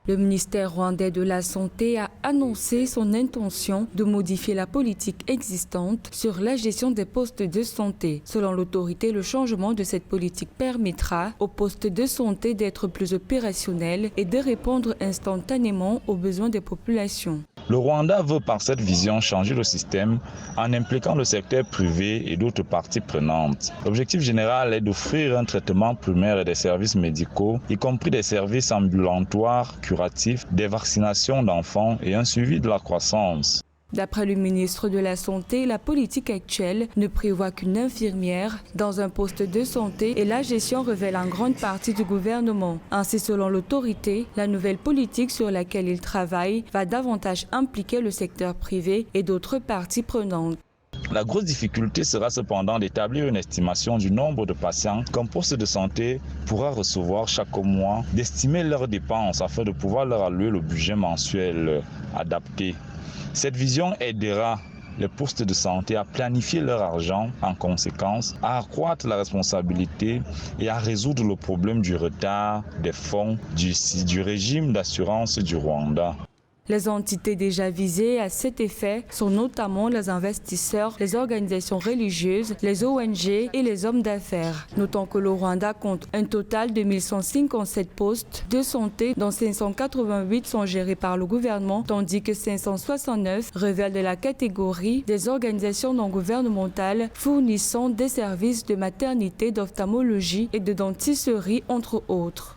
Le ministère rwandais de la Santé a annoncé son intention de modifier la politique existante sur la gestion des postes de santé. Selon l'autorité, le changement de cette politique permettra aux postes de santé d'être plus opérationnels et de répondre instantanément aux besoins des populations. Le Rwanda veut par cette vision changer le système en impliquant le secteur privé et d'autres parties prenantes. L'objectif général est d'offrir un traitement primaire et des services médicaux, y compris des services ambulatoires, curatifs, des vaccinations d'enfants et un suivi de la croissance. D'après le ministre de la Santé, la politique actuelle ne prévoit qu'une infirmière dans un poste de santé et la gestion relève en grande partie du gouvernement. Ainsi, selon l'autorité, la nouvelle politique sur laquelle il travaille va davantage impliquer le secteur privé et d'autres parties prenantes. La grosse difficulté sera cependant d'établir une estimation du nombre de patients qu'un poste de santé pourra recevoir chaque mois, d'estimer leurs dépenses afin de pouvoir leur allouer le budget mensuel adapté. Cette vision aidera les postes de santé à planifier leur argent en conséquence, à accroître la responsabilité et à résoudre le problème du retard des fonds du régime d'assurance du Rwanda. Les entités déjà visées à cet effet sont notamment les investisseurs, les organisations religieuses, les ONG et les hommes d'affaires. Notons que le Rwanda compte un total de 1157 postes de santé, dont 588 sont gérés par le gouvernement, tandis que 569 relèvent de la catégorie des organisations non gouvernementales fournissant des services de maternité, d'ophtalmologie et de dentisterie, entre autres.